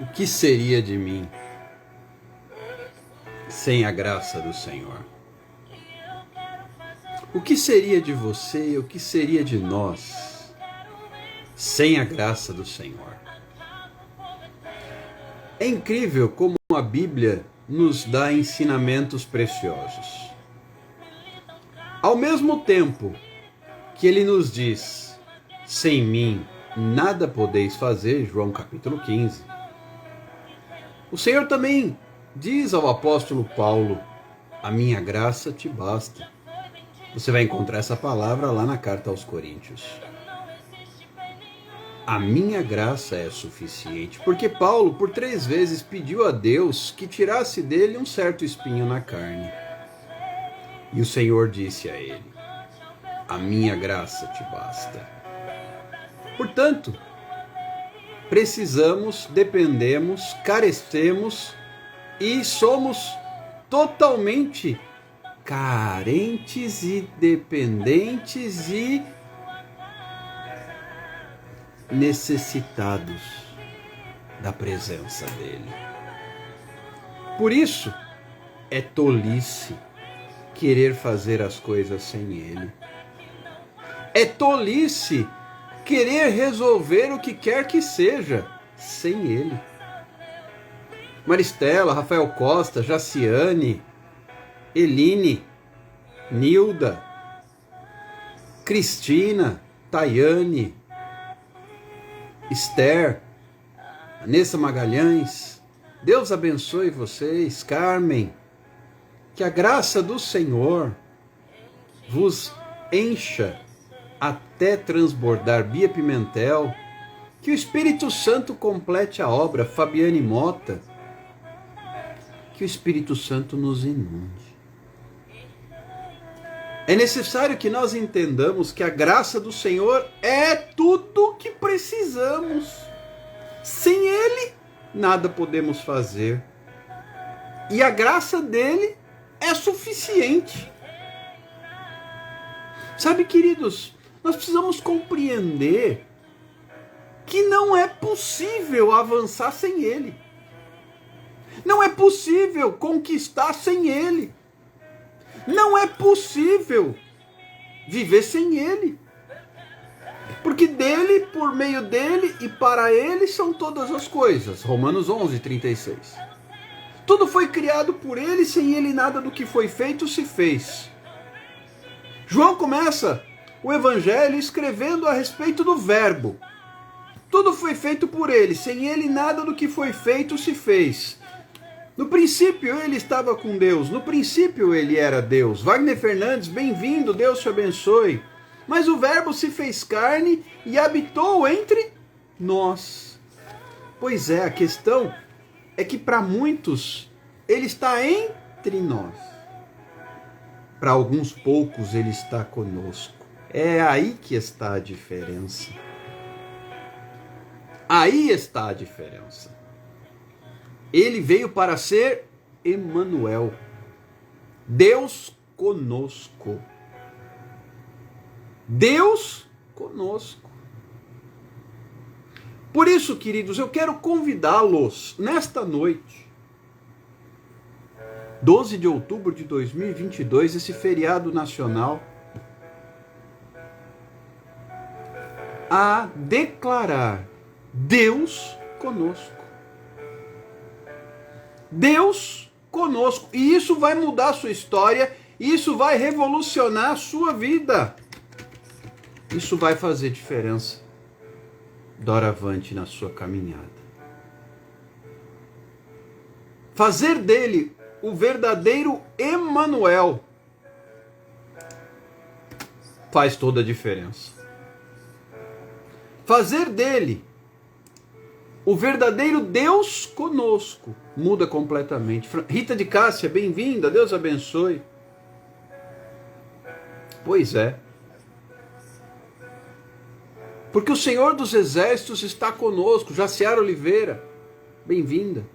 O que seria de mim sem a graça do Senhor? O que seria de você e o que seria de nós sem a graça do Senhor? É incrível como a Bíblia nos dá ensinamentos preciosos. Ao mesmo tempo que ele nos diz, sem mim nada podeis fazer, João capítulo 15, o Senhor também diz ao apóstolo Paulo, a minha graça te basta. Você vai encontrar essa palavra lá na carta aos Coríntios. A minha graça é suficiente, porque Paulo por 3 vezes pediu a Deus que tirasse dele um certo espinho na carne. E o Senhor disse a ele, a minha graça te basta. Portanto, precisamos, dependemos, carecemos e somos totalmente carentes e dependentes e necessitados da presença dele. Por isso, é tolice querer fazer as coisas sem ele. É tolice querer resolver o que quer que seja sem ele. Maristela, Rafael Costa, Jaciane, Eline, Nilda, Cristina, Tayane, Esther, Vanessa Magalhães, Deus abençoe vocês, Carmen, que a graça do Senhor vos encha até transbordar, Bia Pimentel, que o Espírito Santo complete a obra, Fabiane Mota, que o Espírito Santo nos inunde. É necessário que nós entendamos que a graça do Senhor é tudo que precisamos. Sem Ele, nada podemos fazer. E a graça dele é suficiente. Sabe, queridos, nós precisamos compreender que não é possível avançar sem Ele. Não é possível conquistar sem Ele. Não é possível viver sem Ele. Porque dele, por meio dele e para ele são todas as coisas. Romanos 11, 36. Tudo foi criado por ele, sem ele nada do que foi feito se fez. João começa o evangelho escrevendo a respeito do verbo. Tudo foi feito por ele, sem ele nada do que foi feito se fez. No princípio ele estava com Deus, no princípio ele era Deus. Wagner Fernandes, bem-vindo, Deus te abençoe. Mas o verbo se fez carne e habitou entre nós. Pois é, a questão é que para muitos ele está entre nós. Para alguns poucos ele está conosco. É aí que está a diferença. Aí está a diferença. Ele veio para ser Emanuel, Deus conosco. Deus conosco. Por isso, queridos, eu quero convidá-los nesta noite, 12 de outubro de 2022, esse feriado nacional, a declarar Deus conosco. Deus conosco. E isso vai mudar a sua história, isso vai revolucionar a sua vida. Isso vai fazer diferença doravante na sua caminhada. Fazer dele o verdadeiro Emanuel faz toda a diferença. Fazer dele o verdadeiro Deus conosco muda completamente. Rita de Cássia, bem-vinda, Deus abençoe. Pois é. Porque o Senhor dos Exércitos está conosco. Jaciara Oliveira, bem-vinda.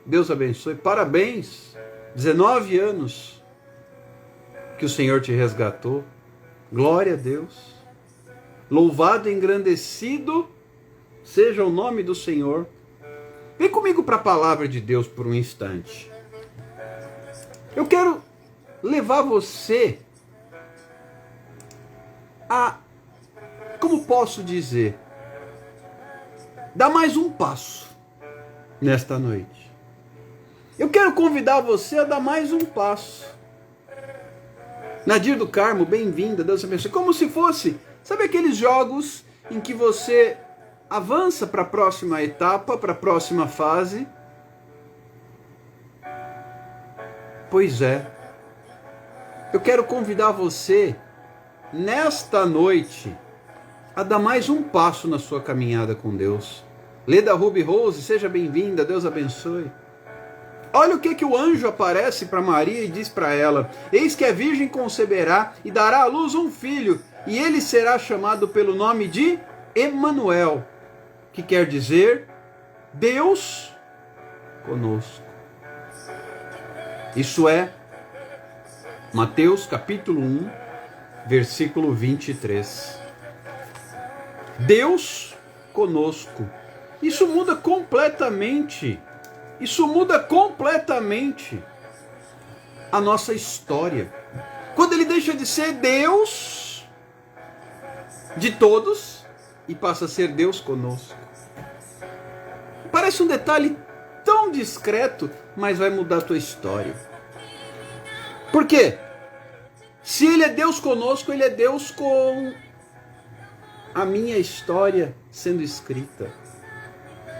Deus abençoe. Parabéns. 19 anos que o Senhor te resgatou. Glória a Deus. Louvado e engrandecido seja o nome do Senhor. Vem comigo para a palavra de Deus por um instante. Eu quero levar você a, como posso dizer, dar mais um passo nesta noite. Eu quero convidar você a dar mais um passo. Nadir do Carmo, bem-vinda, Deus abençoe. Como se fosse, sabe aqueles jogos em que você avança para a próxima etapa, para a próxima fase? Pois é. Eu quero convidar você, nesta noite, a dar mais um passo na sua caminhada com Deus. Leda Ruby Rose, seja bem-vinda, Deus abençoe. Olha o que o anjo aparece para Maria e diz para ela: eis que a virgem conceberá e dará à luz um filho, e ele será chamado pelo nome de Emanuel, que quer dizer Deus conosco. Isso é Mateus capítulo 1, versículo 23. Deus conosco. Isso muda completamente a nossa história. Quando ele deixa de ser Deus de todos e passa a ser Deus conosco. Parece um detalhe tão discreto, mas vai mudar a tua história. Por quê? Se ele é Deus conosco, ele é Deus com a minha história sendo escrita.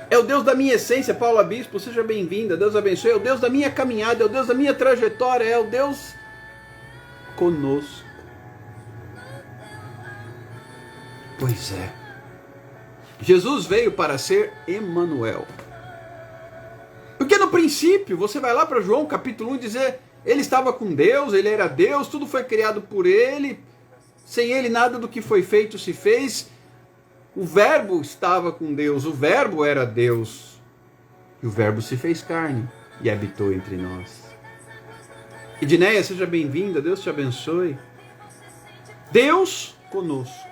É o Deus da minha essência. Paula Bispo, seja bem-vinda, Deus abençoe. É o Deus da minha caminhada, é o Deus da minha trajetória, é o Deus conosco. Pois é. Jesus veio para ser Emanuel. Porque no princípio, você vai lá para João capítulo 1 dizer, ele estava com Deus, ele era Deus, tudo foi criado por ele, sem ele nada do que foi feito se fez. O verbo estava com Deus, o verbo era Deus. E o verbo se fez carne e habitou entre nós. Edneia, seja bem-vinda, Deus te abençoe. Deus conosco.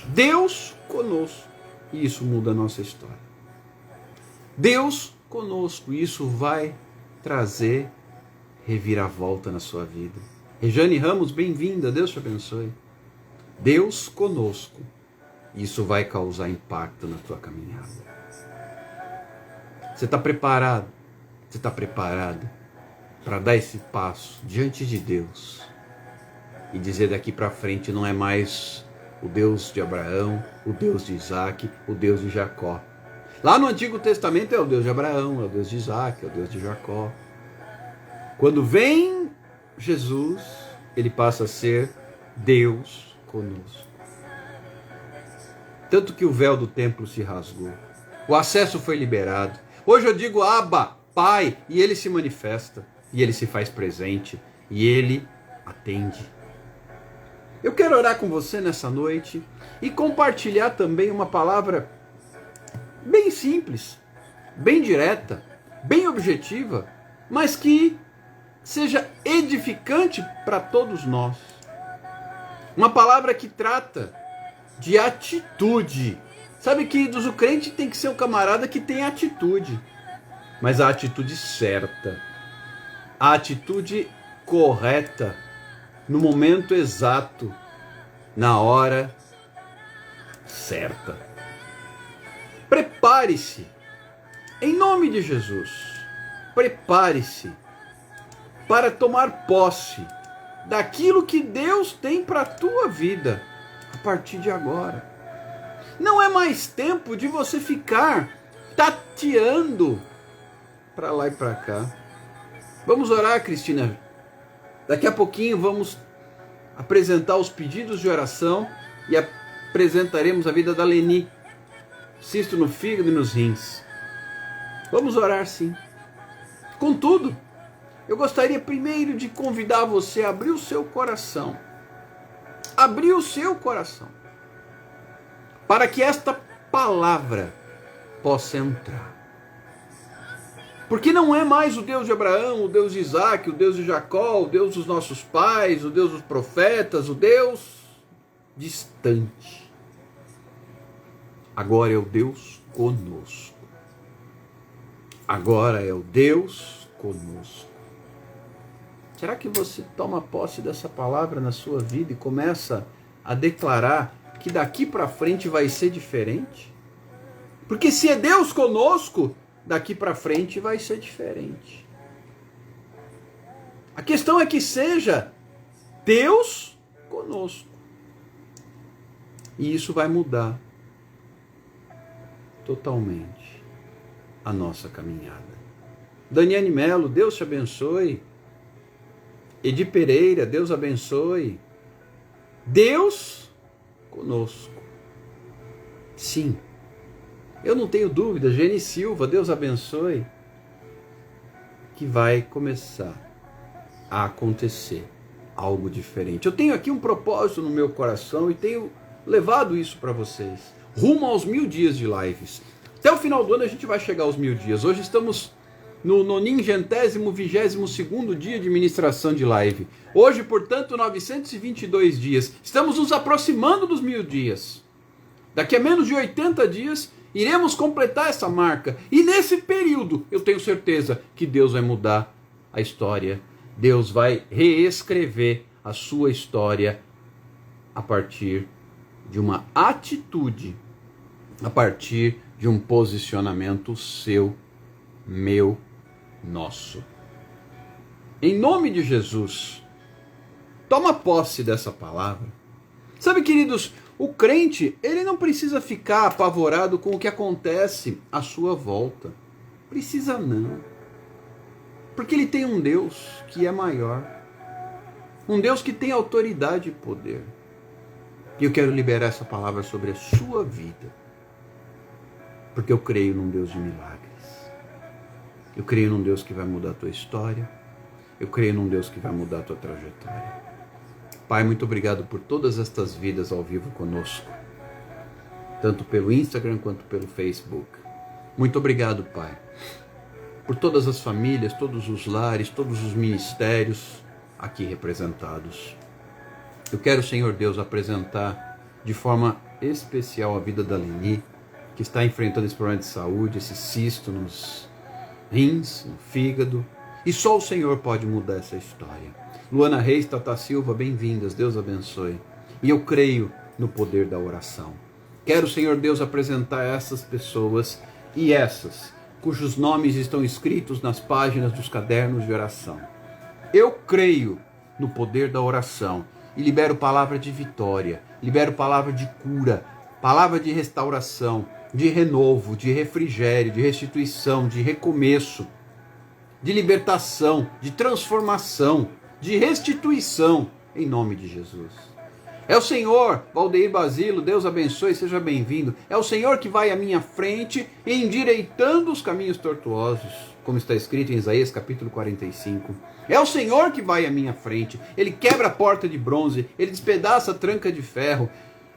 Deus conosco. E isso muda a nossa história. Deus conosco. E isso vai trazer reviravolta na sua vida. Rejane Ramos, bem-vinda, Deus te abençoe. Deus conosco. Isso vai causar impacto na tua caminhada. Você está preparado? Você está preparado para dar esse passo diante de Deus e dizer daqui para frente não é mais o Deus de Abraão, o Deus de Isaac, o Deus de Jacó. Lá no Antigo Testamento é o Deus de Abraão, é o Deus de Isaac, é o Deus de Jacó. Quando vem Jesus, ele passa a ser Deus conosco. Tanto que o véu do templo se rasgou. O acesso foi liberado. Hoje eu digo Abba, Pai, e ele se manifesta, e ele se faz presente, e ele atende. Eu quero orar com você nessa noite e compartilhar também uma palavra bem simples, bem direta, bem objetiva, mas que seja edificante para todos nós. Uma palavra que trata de atitude. Sabe, queridos, o crente tem que ser um camarada que tem atitude, mas a atitude certa, a atitude correta, no momento exato, na hora certa. Prepare-se, em nome de Jesus, prepare-se para tomar posse daquilo que Deus tem para a tua vida a partir de agora. Não é mais tempo de você ficar tateando para lá e para cá. Vamos orar, Cristina. Daqui a pouquinho vamos apresentar os pedidos de oração e apresentaremos a vida da Leni. Cisto no fígado e nos rins. Vamos orar, sim. Contudo, eu gostaria primeiro de convidar você a abrir o seu coração. Abrir o seu coração. Para que esta palavra possa entrar. Porque não é mais o Deus de Abraão, o Deus de Isaac, o Deus de Jacó, o Deus dos nossos pais, o Deus dos profetas, o Deus distante. Agora é o Deus conosco. Agora é o Deus conosco. Será que você toma posse dessa palavra na sua vida e começa a declarar que daqui para frente vai ser diferente? Porque se é Deus conosco, daqui para frente vai ser diferente. A questão é que seja Deus conosco. E isso vai mudar totalmente a nossa caminhada. Daniane Melo, Deus te abençoe. Edi Pereira, Deus abençoe. Deus conosco. Sim, eu não tenho dúvida. Gene Silva, Deus abençoe. Que vai começar a acontecer algo diferente. Eu tenho aqui um propósito no meu coração e tenho levado isso para vocês. Rumo aos 1000 dias de lives. Até o final do ano a gente vai chegar aos 1000 dias. Hoje estamos no 922º dia de ministração de live. Hoje, portanto, 922 dias. Estamos nos aproximando dos 1000 dias. Daqui a menos de 80 dias, iremos completar essa marca. E nesse período, eu tenho certeza que Deus vai mudar a história. Deus vai reescrever a sua história a partir de uma atitude, a partir de um posicionamento seu, meu, nosso. Em nome de Jesus, toma posse dessa palavra. Sabe, queridos, o crente, ele não precisa ficar apavorado com o que acontece à sua volta. Precisa não. Porque ele tem um Deus que é maior. Um Deus que tem autoridade e poder. E eu quero liberar essa palavra sobre a sua vida. Porque eu creio num Deus de milagres. Eu creio num Deus que vai mudar a tua história. Eu creio num Deus que vai mudar a tua trajetória. Pai, muito obrigado por todas estas vidas ao vivo conosco. Tanto pelo Instagram quanto pelo Facebook. Muito obrigado, Pai. Por todas as famílias, todos os lares, todos os ministérios aqui representados. Eu quero, Senhor Deus, apresentar de forma especial a vida da Leni, que está enfrentando esse problema de saúde, esse cisto nos rins, no fígado. E só o Senhor pode mudar essa história. Luana Reis, Tata Silva, bem-vindas, Deus abençoe. E eu creio no poder da oração. Quero, Senhor Deus, apresentar essas pessoas e essas cujos nomes estão escritos nas páginas dos cadernos de oração. Eu creio no poder da oração e libero palavra de vitória, libero palavra de cura, palavra de restauração, de renovo, de refrigério, de restituição, de recomeço, de libertação, de transformação, de restituição, em nome de Jesus. É o Senhor, Valdeir Basilo, Deus abençoe, seja bem-vindo. É o Senhor que vai à minha frente, endireitando os caminhos tortuosos, como está escrito em Isaías capítulo 45. É o Senhor que vai à minha frente, Ele quebra a porta de bronze, Ele despedaça a tranca de ferro.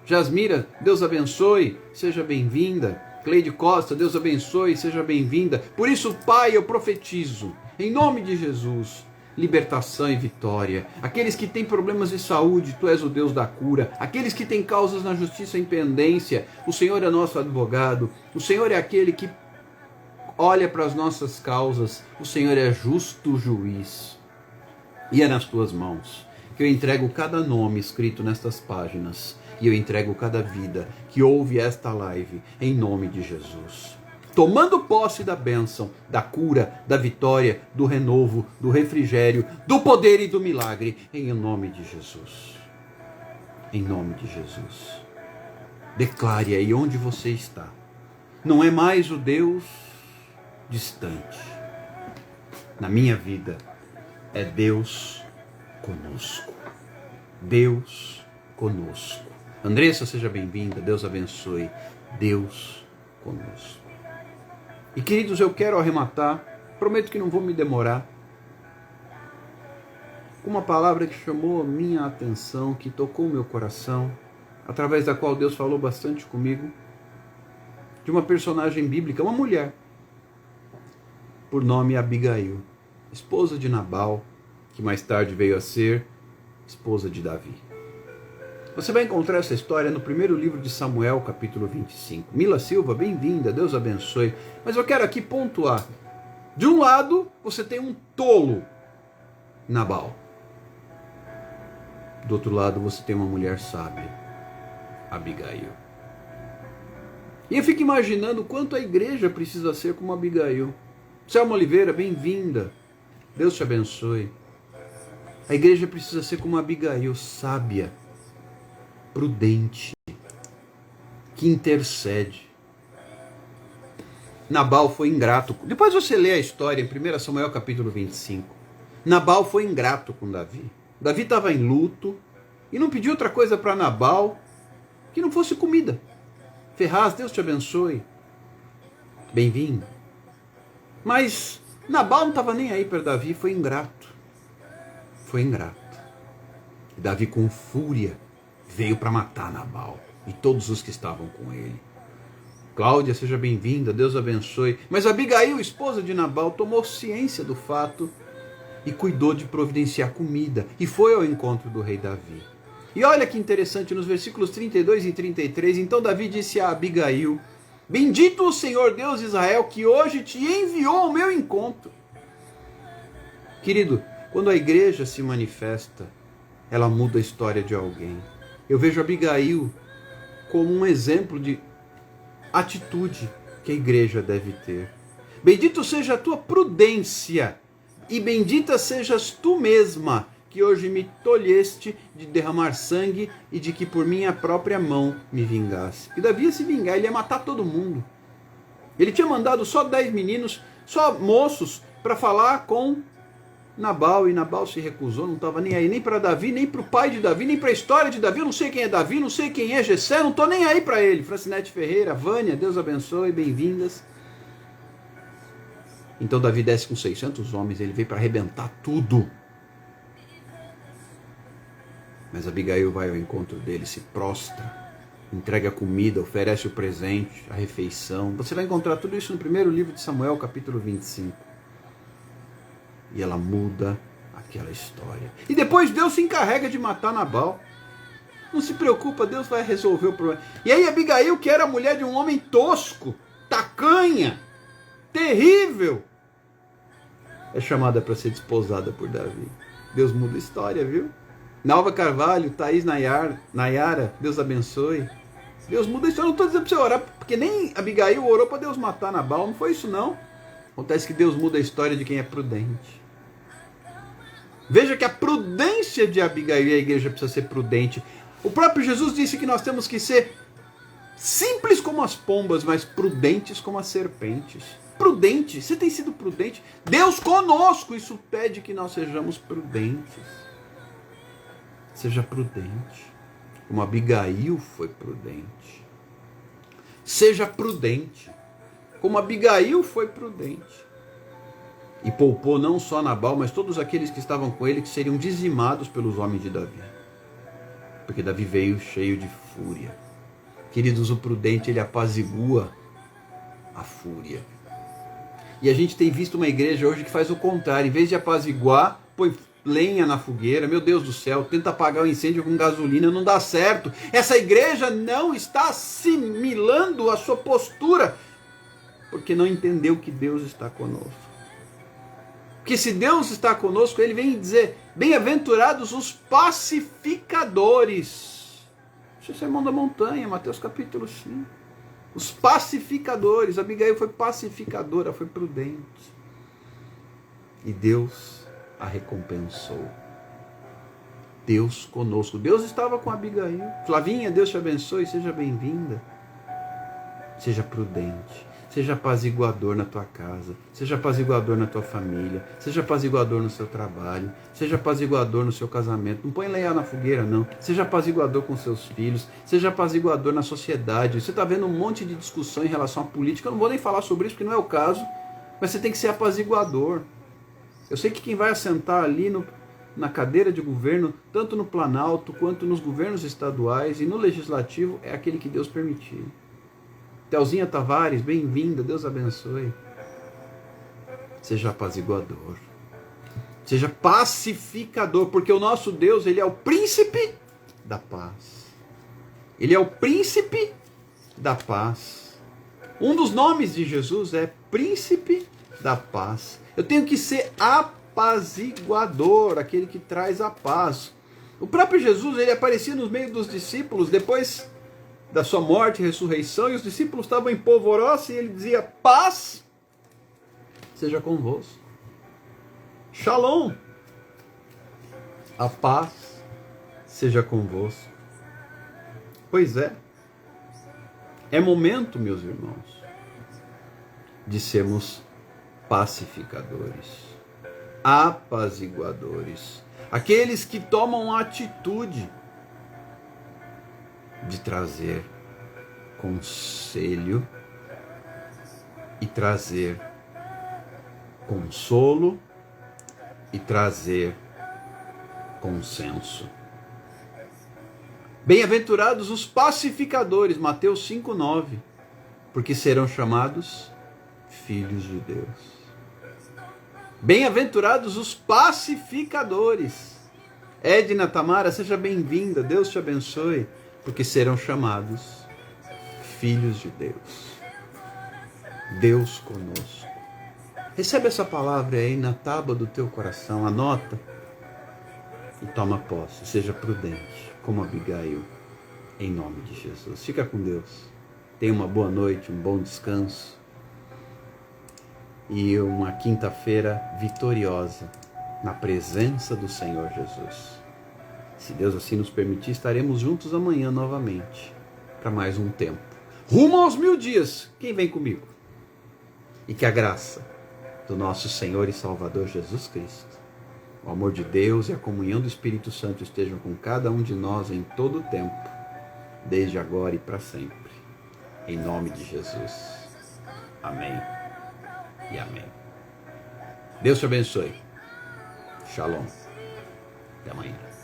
Jasmira, Deus abençoe, seja bem-vinda. Cleide Costa, Deus abençoe, seja bem-vinda. Por isso, Pai, eu profetizo, em nome de Jesus, libertação e vitória. Aqueles que têm problemas de saúde, Tu és o Deus da cura. Aqueles que têm causas na justiça em pendência, o Senhor é nosso advogado. O Senhor é aquele que olha para as nossas causas. O Senhor é justo juiz. E é nas Tuas mãos que eu entrego cada nome escrito nestas páginas. E eu entrego cada vida que ouve esta live, em nome de Jesus. Tomando posse da bênção, da cura, da vitória, do renovo, do refrigério, do poder e do milagre, em nome de Jesus. Em nome de Jesus. Declare aí onde você está. Não é mais o Deus distante. Na minha vida, é Deus conosco. Deus conosco. Andressa, seja bem-vinda, Deus abençoe. Deus conosco. E queridos, eu quero arrematar, prometo que não vou me demorar, uma palavra que chamou a minha atenção, que tocou o meu coração, através da qual Deus falou bastante comigo, de uma personagem bíblica, uma mulher, por nome Abigail, esposa de Nabal, que mais tarde veio a ser esposa de Davi. Você vai encontrar essa história no primeiro livro de Samuel, capítulo 25. Mila Silva, bem-vinda, Deus abençoe. Mas eu quero aqui pontuar. De um lado, você tem um tolo, Nabal. Do outro lado, você tem uma mulher sábia, Abigail. E eu fico imaginando quanto a igreja precisa ser como Abigail. Selma Oliveira, bem-vinda. Deus te abençoe. A igreja precisa ser como Abigail, sábia, prudente, que intercede. Nabal foi ingrato. Depois você lê a história em 1 Samuel capítulo 25. Nabal foi ingrato com Davi. Davi estava em luto e não pediu outra coisa para Nabal que não fosse comida. Ferraz, Deus te abençoe. Bem-vindo. Mas Nabal não estava nem aí para Davi, foi ingrato. Foi ingrato. E Davi, com fúria, veio para matar Nabal e todos os que estavam com ele. Cláudia, seja bem-vinda, Deus abençoe. Mas Abigail, esposa de Nabal, tomou ciência do fato e cuidou de providenciar comida e foi ao encontro do rei Davi. E olha que interessante, nos versículos 32 e 33, então Davi disse a Abigail: bendito o Senhor Deus de Israel, que hoje te enviou ao meu encontro. Querido, quando a igreja se manifesta, ela muda a história de alguém. Eu vejo Abigail como um exemplo de atitude que a igreja deve ter. Bendito seja a tua prudência, e bendita sejas tu mesma, que hoje me tolheste de derramar sangue e de que por minha própria mão me vingasse. E Davi ia se vingar, ele ia matar todo mundo. Ele tinha mandado só 10 meninos, só moços, para falar com Nabal, e Nabal se recusou, não estava nem aí, nem para Davi, nem para o pai de Davi, nem para a história de Davi. Eu não sei quem é Davi, não sei quem é Jessé, não estou nem aí para ele. Francinete Ferreira, Vânia, Deus abençoe, bem-vindas. Então Davi desce com 600 homens, ele veio para arrebentar tudo. Mas Abigail vai ao encontro dele, se prostra, entrega a comida, oferece o presente, a refeição. Você vai encontrar tudo isso no primeiro livro de Samuel, capítulo 25. E ela muda aquela história. E depois Deus se encarrega de matar Nabal. Não se preocupa, Deus vai resolver o problema. E aí Abigail, que era mulher de um homem tosco, tacanha, terrível, é chamada para ser desposada por Davi. Deus muda a história, viu? Nalva Carvalho, Thaís Nayara, Deus abençoe. Deus muda a história. Eu não estou dizendo para você orar, porque nem Abigail orou para Deus matar Nabal. Não foi isso, não. Acontece que Deus muda a história de quem é prudente. Veja que a prudência de Abigail, e a igreja precisa ser prudente. O próprio Jesus disse que nós temos que ser simples como as pombas, mas prudentes como as serpentes. Prudente, você tem sido prudente? Deus conosco, isso pede que nós sejamos prudentes. Seja prudente, como Abigail foi prudente. Seja prudente, como Abigail foi prudente. E poupou não só Nabal, mas todos aqueles que estavam com ele, que seriam dizimados pelos homens de Davi. Porque Davi veio cheio de fúria. Queridos, o prudente, ele apazigua a fúria. E a gente tem visto uma igreja hoje que faz o contrário. Em vez de apaziguar, põe lenha na fogueira. Meu Deus do céu, tenta apagar o incêndio com gasolina, não dá certo. Essa igreja não está assimilando a sua postura, porque não entendeu que Deus está conosco. Porque se Deus está conosco, ele vem dizer: bem-aventurados os pacificadores. Isso é o Sermão da Montanha, Mateus capítulo 5. Os pacificadores. Abigail foi pacificadora, foi prudente. E Deus a recompensou. Deus conosco. Deus estava com Abigail. Flavinha, Deus te abençoe, seja bem-vinda. Seja prudente. Seja apaziguador na tua casa, seja apaziguador na tua família, seja apaziguador no seu trabalho, seja apaziguador no seu casamento. Não põe lenha na fogueira, não. Seja apaziguador com seus filhos, seja apaziguador na sociedade. Você está vendo um monte de discussão em relação à política. Eu não vou nem falar sobre isso, porque não é o caso, mas você tem que ser apaziguador. Eu sei que quem vai assentar ali na cadeira de governo, tanto no Planalto, quanto nos governos estaduais e no Legislativo, é aquele que Deus permitir. Telzinha Tavares, bem-vinda, Deus abençoe. Seja apaziguador. Seja pacificador, porque o nosso Deus, ele é o príncipe da paz. Ele é o príncipe da paz. Um dos nomes de Jesus é príncipe da paz. Eu tenho que ser apaziguador, aquele que traz a paz. O próprio Jesus, ele aparecia no meio dos discípulos depois da sua morte e ressurreição, e os discípulos estavam em polvorosa, e ele dizia: paz seja convosco. Shalom. A paz seja convosco. Pois é. É momento, meus irmãos, de sermos pacificadores, apaziguadores, aqueles que tomam a atitude de trazer conselho e trazer consolo e trazer consenso. Bem-aventurados os pacificadores, Mateus 5,9, porque serão chamados filhos de Deus. Bem-aventurados os pacificadores. Edna Tamara, seja bem-vinda, Deus te abençoe, porque serão chamados filhos de Deus. Deus conosco. Recebe essa palavra aí na tábua do teu coração, anota e toma posse. Seja prudente, como Abigail, em nome de Jesus. Fica com Deus. Tenha uma boa noite, um bom descanso e uma quinta-feira vitoriosa na presença do Senhor Jesus. Se Deus assim nos permitir, estaremos juntos amanhã novamente para mais um tempo. Rumo aos 1000 dias. Quem vem comigo? E que a graça do nosso Senhor e Salvador Jesus Cristo, o amor de Deus e a comunhão do Espírito Santo estejam com cada um de nós em todo o tempo, desde agora e para sempre. Em nome de Jesus. Amém e amém. Deus te abençoe. Shalom. Até amanhã.